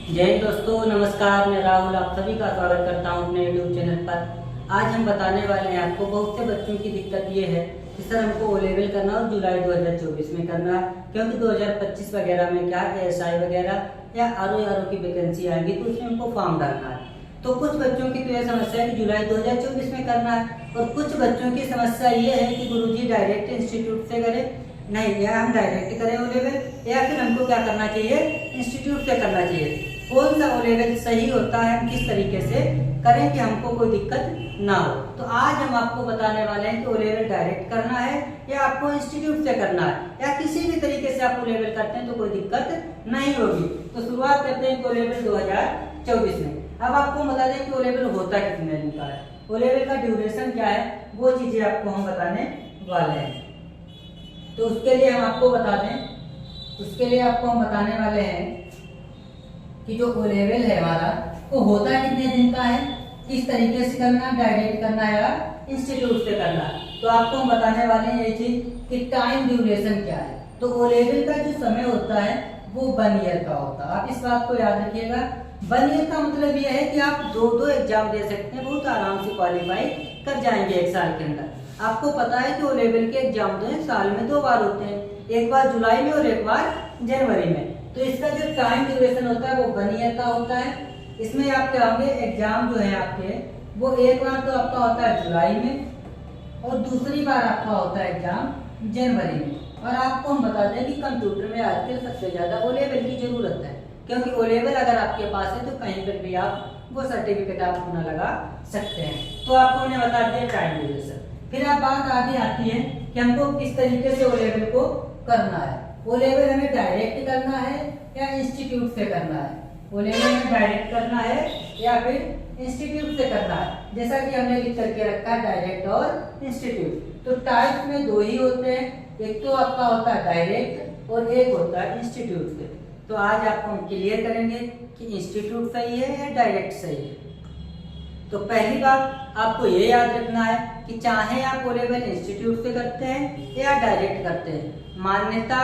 जय हिंद दोस्तों, नमस्कार। मैं राहुल आप सभी का स्वागत करता हूं अपने यूट्यूब चैनल पर। आज हम बताने वाले हैं आपको बहुत से बच्चों की दिक्कत ये है कि सर हमको ओ लेवल करना और जुलाई 2024 में करना है, क्योंकि 2025 वगैरह में क्या एएसआई वगैरह या आरओ की वैकेंसी आएगी तो उसमें हमको फॉर्म डालना है। तो कुछ बच्चों की तो यह समस्या है कि जुलाई 2024 में करना है और कुछ बच्चों की समस्या ये है कि गुरुजी डायरेक्ट इंस्टीट्यूट से करें, नहीं या हम डायरेक्ट करें ओ लेवल या फिर हमको क्या करना चाहिए, इंस्टीट्यूट से करना चाहिए। कौन सा ओ लेवल सही होता है, हम किस तरीके से करें कि हमको कोई दिक्कत ना हो। तो आज हम आपको बताने वाले हैं कि ओ लेवल डायरेक्ट करना है या आपको इंस्टीट्यूट से करना है, या किसी भी तरीके से आप ओ लेवल करते हैं तो कोई दिक्कत नहीं होगी। तो शुरुआत करते हैं ओ लेवल 2024 में। अब आपको बता दें कि ओ लेवल होता कितने दिन का है, ओ लेवल का ड्यूरेशन क्या है, वो चीजें आपको हम बताने वाले हैं। तो उसके लिए हम आपको बता दें, उसके लिए आपको हम बताने वाले हैं कि जो ओ लेवल है हमारा वो होता कितने दिन का है, किस तरीके से करना, डायरेक्ट करना है या इंस्टीट्यूट से करना है। तो आपको हम बताने वाले हैं ये चीज कि टाइम ड्यूरेशन क्या है। तो ओ लेवल का जो समय होता है वो 1 ईयर का होता है। आप इस बात को याद रखिएगा। 1 ईयर का मतलब यह है कि आप दो एग्जाम दे सकते हैं, बहुत आराम से क्वालिफाई कर जाएंगे 1 साल के अंदर। आपको पता है कि ओ लेवल के एग्जाम जो है साल में 2 बार होते हैं, एक बार जुलाई में और एक बार जनवरी में। तो इसका जो टाइम ड्यूरेशन होता है वो 1 ईयर का होता है। इसमें आप क्या होंगे, एग्जाम जो है आपके वो एक बार तो आपका होता है जुलाई में और दूसरी बार आपका होता है एग्जाम जनवरी में। और आपको हम बता दें कि कंप्यूटर में आजकल सबसे ज्यादा ओ लेवल की जरूरत है, क्योंकि ओ लेवल अगर आपके पास है तो कहीं पर भी आप वो सर्टिफिकेट आप अपना लगा सकते हैं। तो आपको हमने बता दिया टाइम ड्यूरेशन। फिर आप बात आगे आती है कि हमको किस तरीके से ओ लेवल को करना है। ओ लेवल हमें डायरेक्ट करना है या इंस्टीट्यूट से करना है। ओ लेवल हमें डायरेक्ट करना है या फिर इंस्टीट्यूट से करना है। जैसा कि हमने लिख करके रखा है डायरेक्ट और इंस्टीट्यूट। तो टाइप में 2 ही होते हैं, एक तो आपका होता है डायरेक्ट और एक होता है इंस्टीट्यूट से। तो आज आपको हम क्लियर करेंगे कि इंस्टीट्यूट सही है या डायरेक्ट सही है। तो पहली बात आपको ये याद रखना है कि चाहे आप ओ लेवल इंस्टीट्यूट से करते हैं या डायरेक्ट करते हैं, मान्यता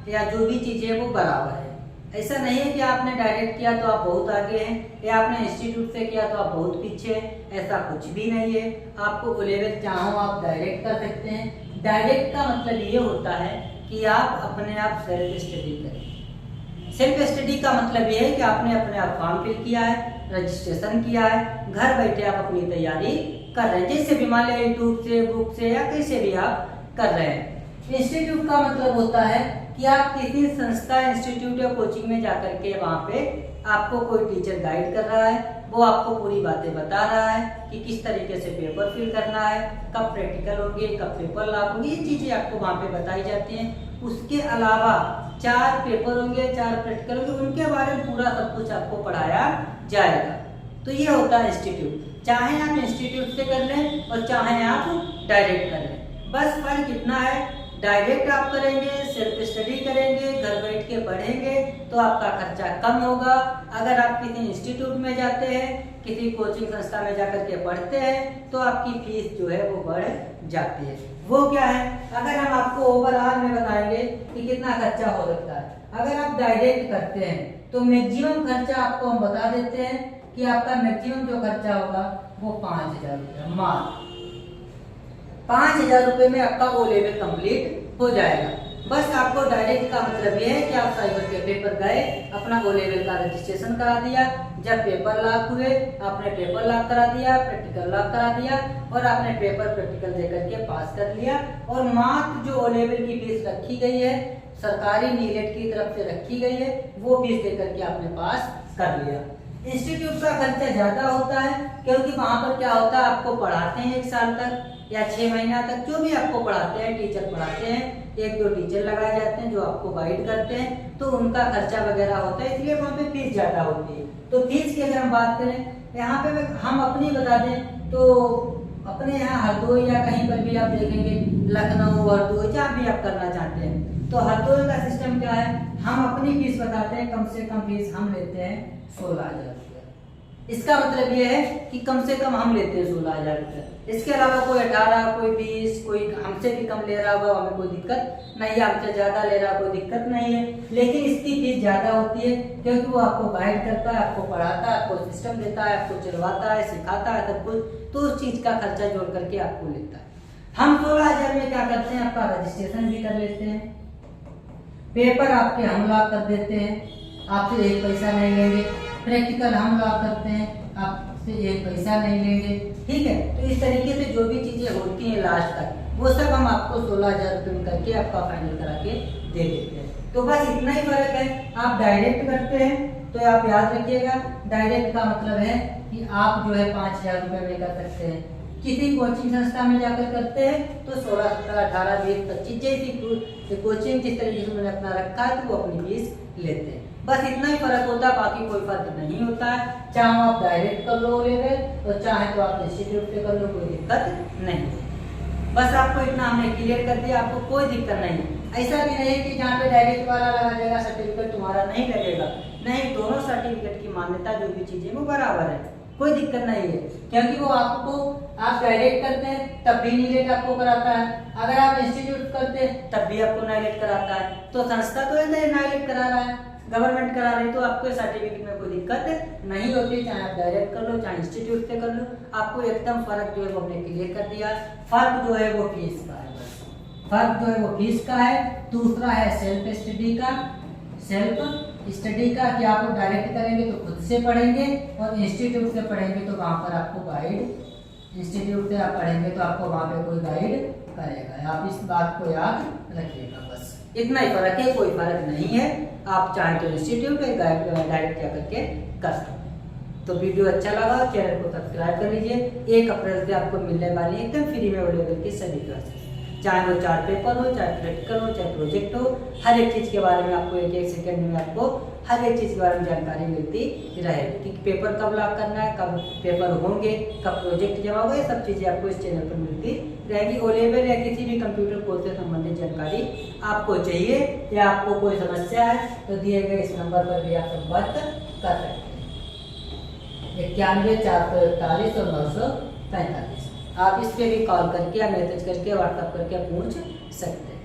या जो भी चीजें है वो बराबर है। ऐसा नहीं है कि आपने डायरेक्ट किया तो आप बहुत आगे हैं या आपने इंस्टीट्यूट से किया तो आप बहुत पीछे हैं, ऐसा कुछ भी नहीं है। आपको ओ लेवल चाहो आप डायरेक्ट कर सकते हैं। डायरेक्ट का मतलब ये होता है कि आप अपने आप सेल्फ स्टडी करें। सेल्फ स्टडी का मतलब ये है कि आपने अपने आप फॉर्म फिल किया है, रजिस्ट्रेशन किया है, घर बैठे आप अपनी तैयारी कर रहे हैं, जैसे भी मान लें यूट्यूब से, बुक से या कैसे भी आप कर रहे हैं। इंस्टीट्यूट का मतलब होता है कि आप किसी संस्था, इंस्टीट्यूट या कोचिंग में जाकर के वहाँ पे आपको कोई टीचर गाइड कर रहा है, वो आपको पूरी बातें बता रहा है कि किस तरीके से पेपर फिल करना है, कब प्रैक्टिकल होंगे, कब पेपर लॉक होंगे, ये चीजें आपको वहाँ पे बताई जाती हैं। उसके अलावा 4 पेपर होंगे, 4 प्रैक्टिकल होंगे, उनके बारे में पूरा सब कुछ आपको पढ़ाया जाएगा। तो ये होता है इंस्टीट्यूट। चाहे आप इंस्टीट्यूट से कर लें और चाहे आप डायरेक्ट कर लें, बस फर्क कितना है, डायरेक्ट आप करेंगे, सेल्फ स्टडी करेंगे, घर बैठ के पढ़ेंगे तो आपका खर्चा कम होगा। अगर आप किसी इंस्टीट्यूट में जाते हैं, किसी कोचिंग संस्था में जाकर के पढ़ते हैं तो आपकी फीस जो है वो बढ़ जाती है। वो क्या है, अगर हम आपको ओवरऑल में बताएंगे कि कितना खर्चा हो सकता है। अगर आप डायरेक्ट करते हैं तो मैक्सिमम खर्चा आपको हम बता देते हैं कि आपका मैक्सिमम जो खर्चा होगा वो 5,000 रुपये, मात्र 5,000 रुपये में आपका ओ लेवल कंप्लीट हो जाएगा। बस आपको डायरेक्ट का मतलब ये है कि आप साइबर कैफे पर गए, अपना ओ लेवल का रजिस्ट्रेशन करा दिया, जब पेपर लॉक हुए आपने पेपर लॉक करा दिया, प्रैक्टिकल लॉक करा दिया और आपने पेपर प्रैक्टिकल देकर के पास कर लिया। और मात्र जो ओ लेवल की फीस रखी गई है, सरकारी नीलेट की तरफ से रखी गई है, वो फीस देकर के आपने पास कर लिया। इंस्टीट्यूट का खर्चा ज्यादा होता है, क्योंकि वहां पर क्या होता है, आपको पढ़ाते हैं 1 साल तक या 6 महीना तक, जो भी आपको पढ़ाते हैं, टीचर पढ़ाते हैं, 1-2 टीचर लगाए जाते हैं जो आपको गाइड करते हैं, तो उनका खर्चा वगैरह होता है, इसलिए वहाँ पे फीस ज्यादा होती है। तो फीस की अगर हम बात करें, यहाँ पे हम अपनी बता दें तो अपने यहाँ हरदोई या कहीं पर भी आप देखेंगे, लखनऊ, हरदोई, जहाँ भी आप करना चाहते हैं, तो हरदोई का सिस्टम क्या है, हम अपनी फीस बताते हैं, कम से कम फीस हम लेते हैं 16,000 रुपये। इसका मतलब ये है कि कम से कम हम लेते हैं 16,000 रुपये। इसके अलावा कोई 18, कोई 20, कोई हमसे भी कम ले रहा होगा, हमें कोई दिक्कत नहीं है। हमसे ज़्यादा ले रहा कोई दिक्कत नहीं है, लेकिन इसकी फीस ज़्यादा होती है क्योंकि वो आपको गाइड करता है, आपको पढ़ाता है, आपको सिस्टम देता है, आपको चलवाता है, सिखाता है सब कुछ, तो उस चीज़ का खर्चा जोड़ करके आपको लेता है। हम 16,000 में क्या करते हैं, आपका रजिस्ट्रेशन भी कर लेते हैं, पेपर आपके हम लॉक कर देते हैं, आपसे एक पैसा नहीं लेंगे, प्रैक्टिकल हम लॉक करते हैं, आपसे एक पैसा नहीं लेंगे, ठीक है। तो इस तरीके से जो भी चीजें होती हैं लास्ट तक, वो सब हम आपको 16,000 रुपये में करके आपका फाइनल करा के दे देते हैं। तो बस इतना ही फर्क है। आप डायरेक्ट करते हैं तो आप याद रखिएगा, डायरेक्ट का मतलब है कि आप जो है 5,000 रुपये में कर सकते हैं। किसी कोचिंग संस्था में जाकर करते हैं तो 16, 17, 18, 20, 25 जैसी कोचिंग जिस तरीके से मैंने अपना रखा है तो वो अपनी फीस लेते हैं। बस इतना ही फर्क होता है, बाकी कोई फर्क नहीं होता है। चाहे आप डायरेक्ट कर लो लेवल, तो चाहे तो आप इंस्टीट्यूट से कर लो, कोई दिक्कत नहीं। बस आपको इतना हमने क्लियर कर दिया, आपको कोई दिक्कत नहीं। ऐसा भी नहीं कि जहाँ पे डायरेक्ट वाला लगा जाएगा सर्टिफिकेट तुम्हारा नहीं लगेगा, नहीं, दोनों सर्टिफिकेट की मान्यता जो भी चीजें वो बराबर है, कोई दिक्कत नहीं है। क्योंकि वो आपको, आप डायरेक्ट करते हैं तब भी नीलेट आपको कराता है, अगर आप इंस्टीट्यूट करते हैं तब भी आपको नाइलेट कराता है। तो संस्था तो नाइलेट करा रहा है, गवर्नमेंट करा रही, तो आपको सर्टिफिकेट में कोई दिक्कत नहीं होती। चाहे आप डायरेक्ट कर लो, चाहे इंस्टीट्यूट से कर लो, आपको एकदम फर्क जो है वो हमने क्लियर कर दिया। फर्क जो है वो फीस का है, बस फर्क जो है वो फीस का है। दूसरा है सेल्फ स्टडी का, सेल्फ स्टडी का कि आप डायरेक्ट करेंगे तो खुद से पढ़ेंगे, और इंस्टीट्यूट से पढ़ेंगे तो वहाँ पर आपको गाइड, इंस्टीट्यूट से आप पढ़ेंगे तो आपको वहाँ पे कोई गाइड करेगा। आप इस बात को याद रखिएगा, बस इतना ही फर्क है, कोई फर्क नहीं है। आप चाहे तो इंस्टीट्यूट में डायरेक्ट जा करके कर सकते। तो वीडियो अच्छा लगा, चैनल को सब्सक्राइब कर लीजिए। 1 अप्रैल से आपको मिलने वाली है एकदम फ्री में अवेलेबल की सभी क्लासेस, चाहे वो 4 पेपर हो, चाहे प्रैक्टिकल हो, चाहे प्रोजेक्ट हो, हर एक चीज़ के बारे में आपको 1-1 सेकंड में आपको हर एक चीज़ के बारे में जानकारी मिलती रहेगी कि पेपर कब लॉक करना है, कब पेपर होंगे, कब प्रोजेक्ट जमा होगा, ये सब चीज़ें आपको इस चैनल पर मिलती रहेगी। ओ लेवल या किसी भी कंप्यूटर कोर्स से संबंधित जानकारी आपको चाहिए या आपको कोई समस्या है तो दिए गए इस नंबर पर भी आप संपर्क कर सकते हैं, 91 441 और 945। आप इस पे भी कॉल करके या मैसेज करके व्हाट्सएप करके पूछ सकते हैं।